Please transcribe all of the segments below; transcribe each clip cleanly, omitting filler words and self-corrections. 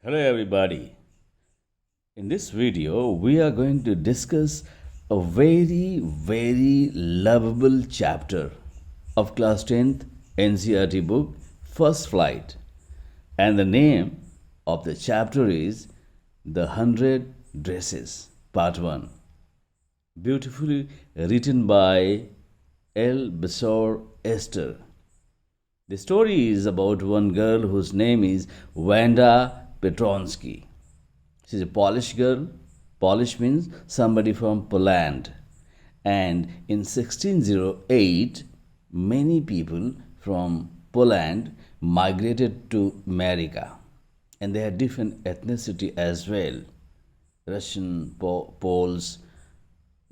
Hello everybody. In this video, we are going to discuss a very lovable chapter of class 10th NCERT book First Flight. And the name of the chapter is The 100 Dresses, Part 1. Beautifully written by L. Besor Esther. The story is about one girl whose name is Wanda Petronsky. She's a Polish girl. Polish means somebody from Poland. And in 1608, many people from Poland migrated to America. And they had different ethnicity as well. Russian Poles,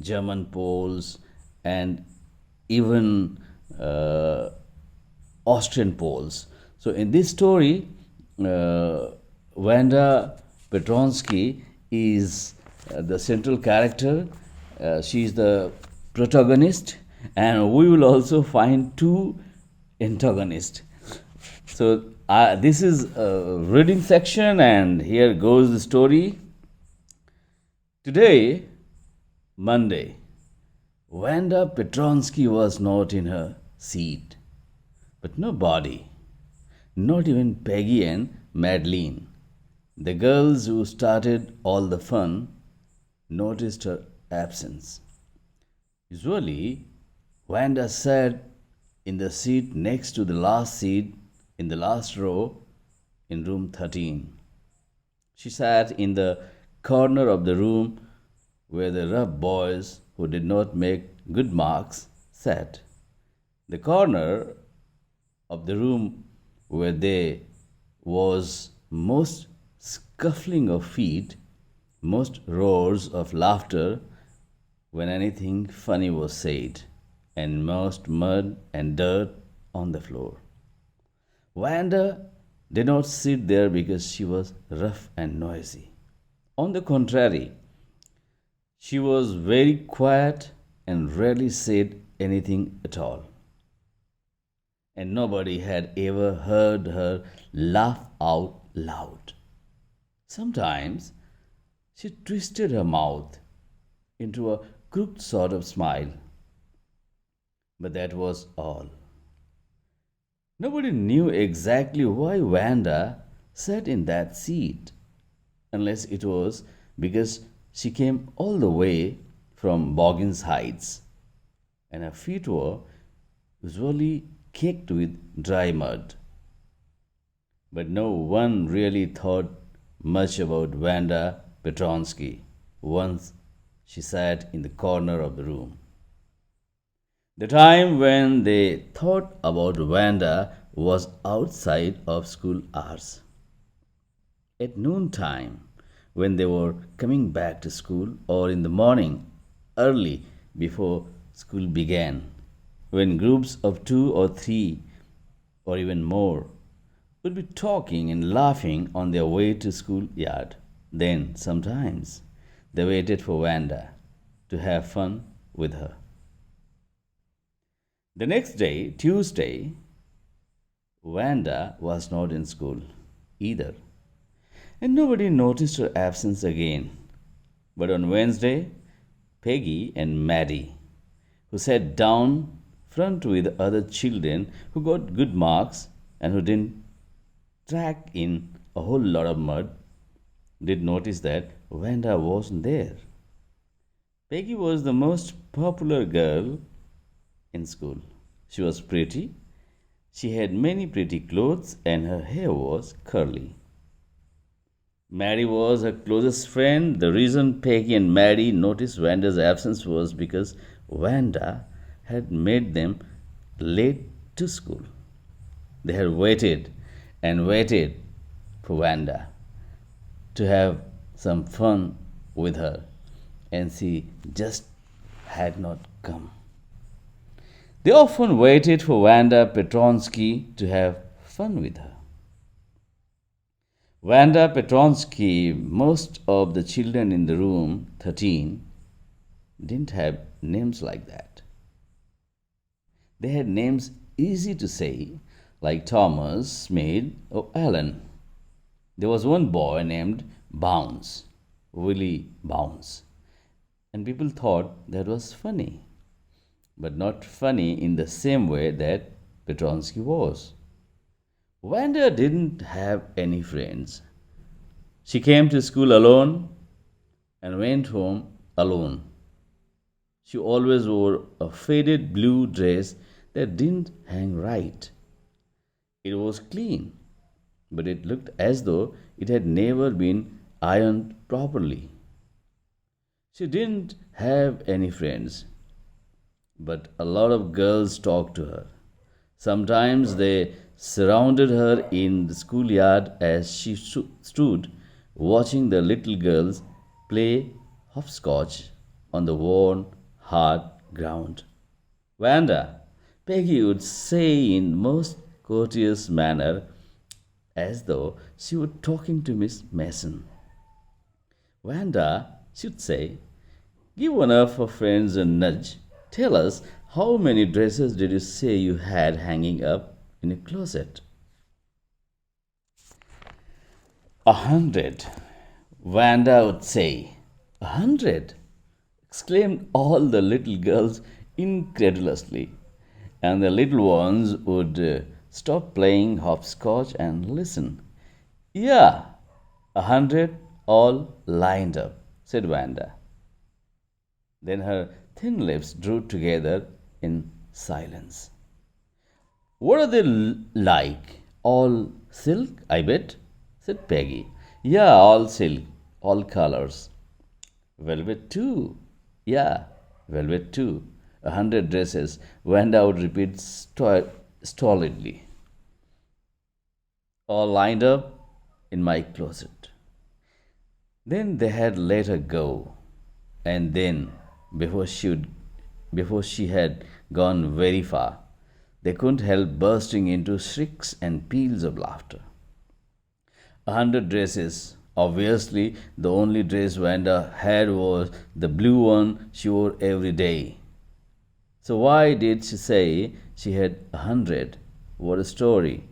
German Poles, and even Austrian Poles. So in this story, Wanda Petronsky is the central character. She is the protagonist, and we will also find two antagonists. So this is a reading section, and here goes the story. Today, Monday, Wanda Petronsky was not in her seat. But nobody, not even Peggy and Madeline, the girls who started all the fun, noticed her absence. Usually, Wanda sat in the seat next to the last seat in the last row in room 13. She sat in the corner of the room where the rough boys who did not make good marks sat. The corner of the room where there was most scuffling of feet, most roars of laughter when anything funny was said, and most mud and dirt on the floor. Wanda did not sit there because she was rough and noisy. On the contrary, she was very quiet and rarely said anything at all. And nobody had ever heard her laugh out loud. Sometimes she twisted her mouth into a crooked sort of smile, but that was all. Nobody knew exactly why Wanda sat in that seat, unless it was because she came all the way from Boggins Heights, and her feet were usually caked with dry mud. But no one really thought much about Wanda Petronsky once she sat in the corner of the room. The time when they thought about Wanda was outside of school hours. At noontime, when they were coming back to school, or in the morning, early before school began, when groups of 2 or 3 or even more would be talking and laughing on their way to schoolyard. Then sometimes they waited for Wanda to have fun with her. The next day, Tuesday, Wanda was not in school either, and nobody noticed her absence again. But on Wednesday, Peggy and Maddie, who sat down front with other children who got good marks and who didn't track in a whole lot of mud, did notice that Wanda wasn't there. Peggy was the most popular girl in school. She was pretty, she had many pretty clothes, and her hair was curly. Maddie was her closest friend. The reason Peggy and Maddie noticed Wanda's absence was because Wanda had made them late to school. They had waited and waited for Wanda to have some fun with her, and she just had not come. They often waited for Wanda Petronsky to have fun with her. Wanda Petronsky, most of the children in the room 13 didn't have names like that. They had names easy to say, like Thomas, Smith, or Alan. There was one boy named Bounce, Willie Bounce, and people thought that was funny, but not funny in the same way that Petronsky was. Wanda didn't have any friends. She came to school alone and went home alone. She always wore a faded blue dress that didn't hang right. It was clean, but it looked as though it had never been ironed properly. She didn't have any friends, but a lot of girls talked to her. Sometimes they surrounded her in the schoolyard as she stood watching the little girls play hopscotch on the worn, hard ground. Wanda, Peggy would say in most courteous manner, as though she were talking to Miss Mason. Wanda should say, give one of her friends a nudge. Tell us, how many dresses did you say you had hanging up in your closet? 100, Wanda would say. 100, exclaimed all the little girls incredulously, and the little ones would stop playing hopscotch and listen. Yeah, 100 all lined up, said Wanda. Then her thin lips drew together in silence. What are they like? All silk, I bet, said Peggy. Yeah, all silk, all colors. Velvet too. Yeah, velvet too. 100 dresses, Wanda would repeat stolidly. All lined up in my closet. Then they had let her go, and then, before before she had gone very far, they couldn't help bursting into shrieks and peals of laughter. 100 dresses. Obviously, the only dress Wanda had was the blue one she wore every day. So why did she say she had 100? What a story.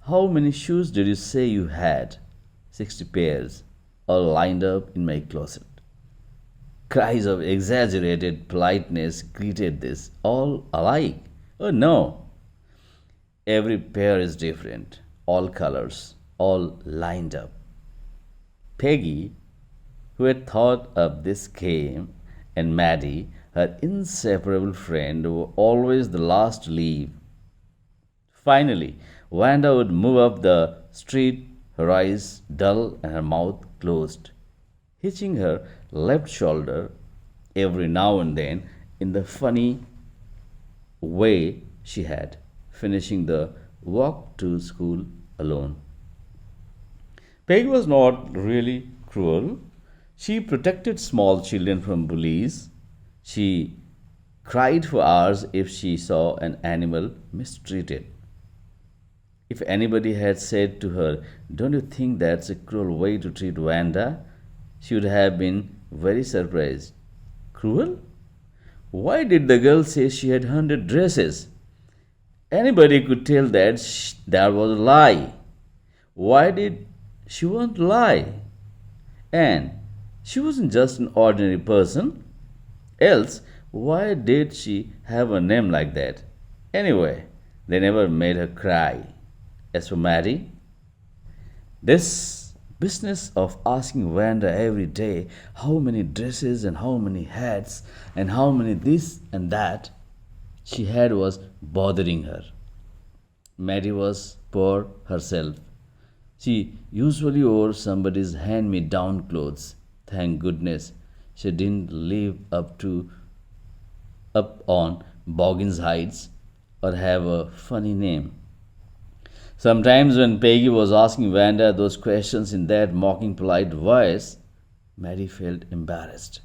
How many shoes did you say you had? 60 pairs, all lined up in my closet. Cries of exaggerated politeness greeted this, all alike. Oh no, every pair is different, all colors, all lined up. Peggy, who had thought up this game, and Maddie, her inseparable friend, were always the last to leave. Finally, Wanda would move up the street, her eyes dull and her mouth closed, hitching her left shoulder every now and then in the funny way she had, finishing the walk to school alone. Peg was not really cruel. She protected small children from bullies. She cried for hours if she saw an animal mistreated. If anybody had said to her, don't you think that's a cruel way to treat Wanda? She would have been very surprised. Cruel? Why did the girl say she had 100 dresses? Anybody could tell that that was a lie. Why did she won't lie? And she wasn't just an ordinary person. Else, why did she have a name like that? Anyway, they never made her cry. As for Maddie, this business of asking Wanda every day how many dresses and how many hats and how many this and that she had was bothering her. Maddie was poor herself. She usually wore somebody's hand me down clothes. Thank goodness she didn't live up on Boggins Heights or have a funny name. Sometimes when Peggy was asking Wanda those questions in that mocking polite voice, Mary felt embarrassed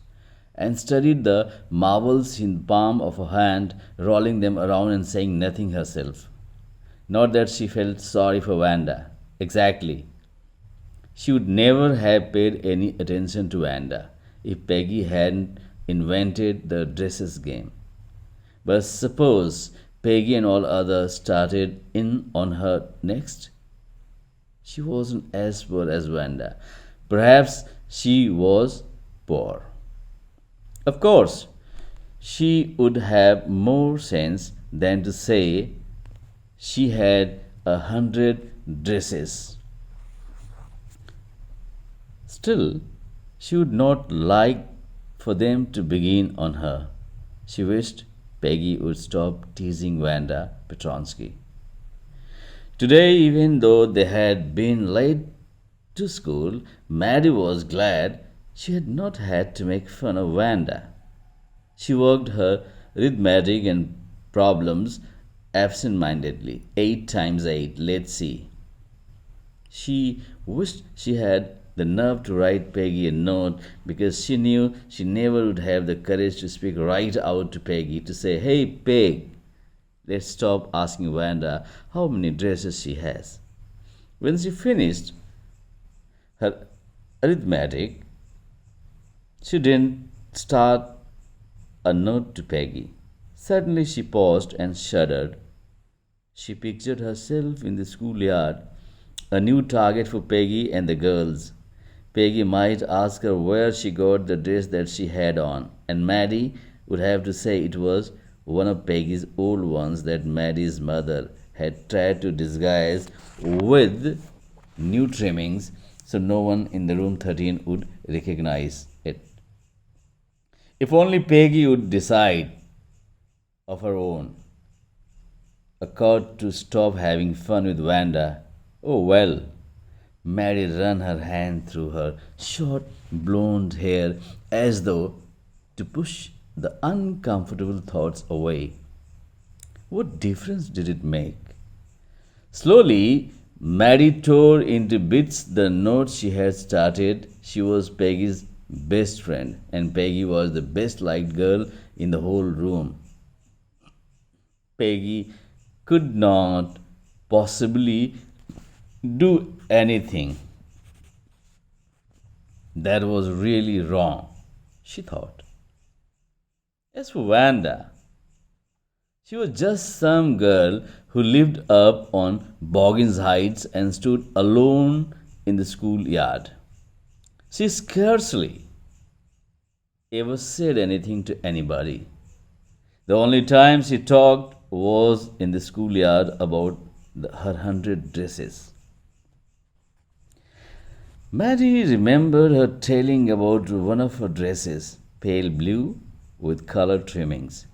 and studied the marbles in the palm of her hand, rolling them around and saying nothing herself. Not that she felt sorry for Wanda. Exactly. She would never have paid any attention to Wanda if Peggy hadn't invented the dresses game. But suppose Peggy and all others started in on her next. She wasn't as poor as Wanda. Perhaps she was poor. Of course, she would have more sense than to say she had 100 dresses. Still, she would not like for them to begin on her. She wished Peggy would stop teasing Wanda Petronsky. Today, even though they had been late to school, Maddie was glad she had not had to make fun of Wanda. She worked her arithmetic and problems absent mindedly. 8 times 8, let's see. She wished she had the nerve to write Peggy a note because she knew she never would have the courage to speak right out to Peggy to say, "Hey, Peg, let's stop asking Wanda how many dresses she has." When she finished her arithmetic, she didn't start a note to Peggy. Suddenly she paused and shuddered. She pictured herself in the schoolyard, a new target for Peggy and the girls. Peggy might ask her where she got the dress that she had on, and Maddie would have to say it was one of Peggy's old ones that Maddie's mother had tried to disguise with new trimmings so no one in the room 13 would recognize it. If only Peggy would decide of her own accord to stop having fun with Wanda. Oh well. Mary ran her hand through her short blonde hair as though to push the uncomfortable thoughts away. What difference did it make? Slowly, Mary tore into bits the note she had started. She was Peggy's best friend, and Peggy was the best liked girl in the whole room. Peggy could not possibly do anything that was really wrong, she thought. As for Wanda, she was just some girl who lived up on Boggins Heights and stood alone in the schoolyard. She scarcely ever said anything to anybody. The only time she talked was in the schoolyard about her 100 dresses. Mary remembered her telling about one of her dresses, pale blue with colored trimmings,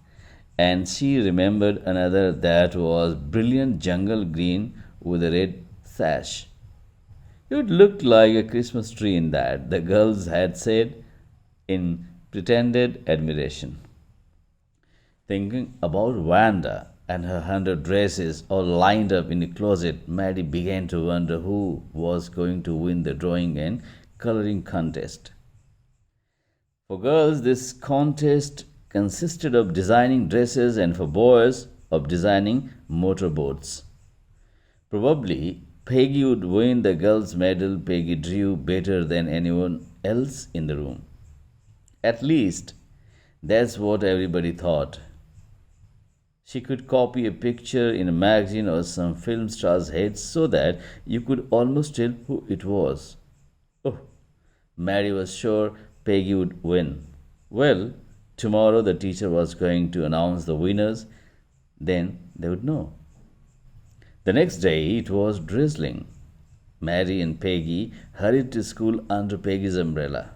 and she remembered another that was brilliant jungle green with a red sash. "You'd look like a Christmas tree in that," the girls had said in pretended admiration. Thinking about Wanda and her 100 dresses all lined up in the closet, Maddie began to wonder who was going to win the drawing and coloring contest. For girls, this contest consisted of designing dresses, and for boys, of designing motorboats. Probably Peggy would win the girls' medal. Peggy drew better than anyone else in the room. At least, that's what everybody thought. She could copy a picture in a magazine or some film star's head so that you could almost tell who it was. Oh, Mary was sure Peggy would win. Well, tomorrow the teacher was going to announce the winners, then they would know. The next day it was drizzling. Mary and Peggy hurried to school under Peggy's umbrella.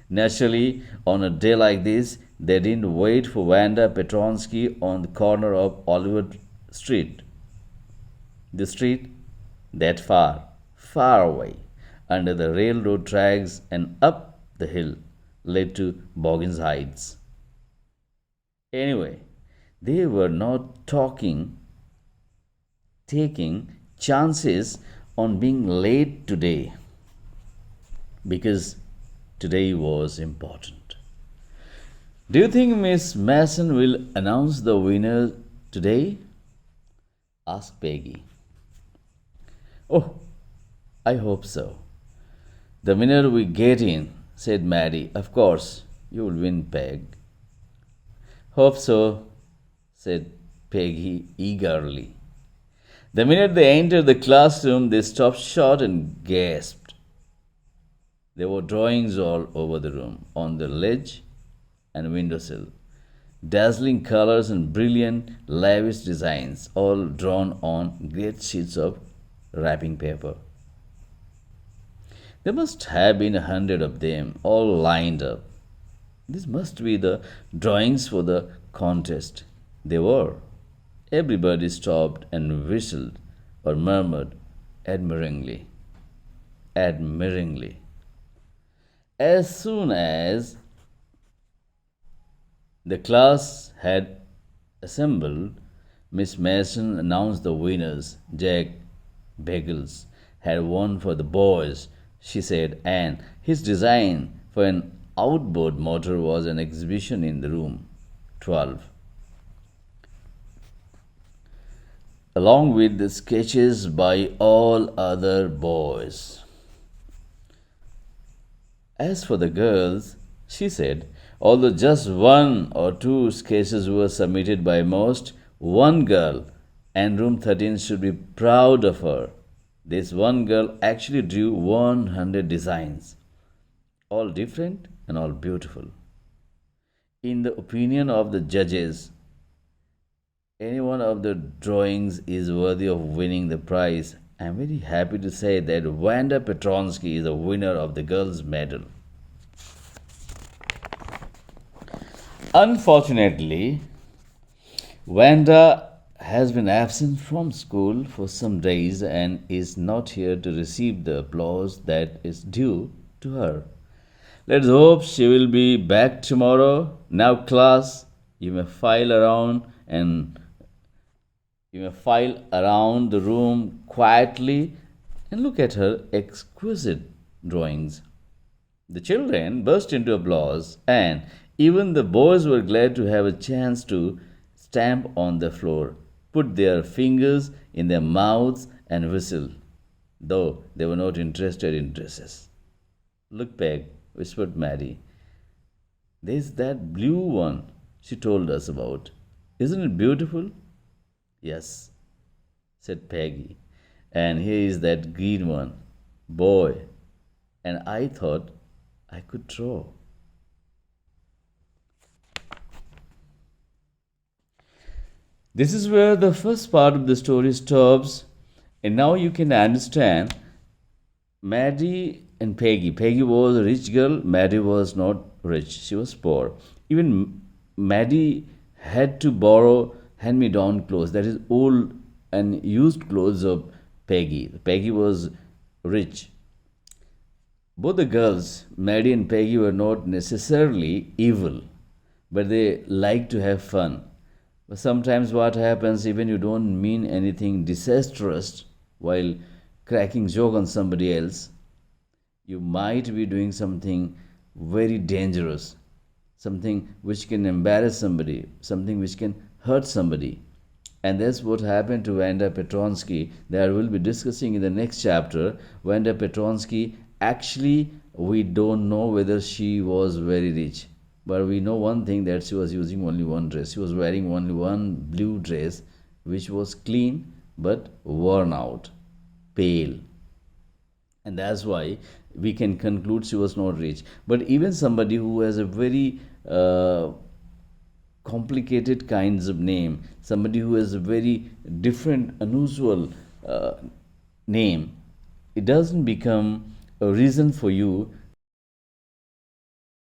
Naturally, on a day like this, they didn't wait for Wanda Petronsky on the corner of Oliver Street. The street that far, far away, under the railroad tracks and up the hill, led to Boggins Heights. Anyway, they were not taking chances on being late today because today was important. "Do you think Miss Mason will announce the winner today?" asked Peggy. "Oh, I hope so. The minute we get in," said Maddie. "Of course, you will win, Peg." "Hope so," said Peggy eagerly. The minute they entered the classroom, they stopped short and gasped. There were drawings all over the room, on the ledge and windowsill. Dazzling colors and brilliant, lavish designs, all drawn on great sheets of wrapping paper. There must have been 100 of them, all lined up. This must be the drawings for the contest. They were. Everybody stopped and whistled or murmured admiringly. Admiringly. As soon as the class had assembled, Miss Mason announced the winners. Jack Bagels had won for the boys, she said, and his design for an outboard motor was an exhibition in the room 12, along with the sketches by all other boys. As for the girls, she said, although just one or two sketches were submitted by most, one girl, and room 13 should be proud of her. This one girl actually drew 100 designs, all different and all beautiful. In the opinion of the judges, any one of the drawings is worthy of winning the prize. I am very happy to say that Wanda Petronsky is the winner of the girls' medal. Unfortunately, Wanda has been absent from school for some days and is not here to receive the applause that is due to her. Let's hope she will be back tomorrow. Now, class, you may file around the room quietly and look at her exquisite drawings. The children burst into applause, and even the boys were glad to have a chance to stamp on the floor, put their fingers in their mouths, and whistle, though they were not interested in dresses. Look, Peg, whispered Mary. There's that blue one she told us about. Isn't it beautiful? Yes, said Peggy. And here is that green one. Boy, and I thought I could draw. This is where the first part of the story stops, and now you can understand Maddie and Peggy. Peggy was a rich girl, Maddie was not rich, she was poor. Even Maddie had to borrow hand me down clothes, that is, old and used clothes of Peggy. Peggy was rich. Both the girls, Maddie and Peggy, were not necessarily evil, but they liked to have fun. But sometimes what happens, even you don't mean anything disastrous while cracking joke on somebody else, you might be doing something very dangerous, something which can embarrass somebody, something which can hurt somebody. And that's what happened to Wanda Petronsky that I will be discussing in the next chapter. Wanda Petronsky, actually, we don't know whether she was very rich. But we know one thing, that she was using only one dress. She was wearing only one blue dress, which was clean but worn out, pale. And that's why we can conclude she was not rich. But even somebody who has a very complicated kinds of name, somebody who has a very different, unusual name, it doesn't become a reason for you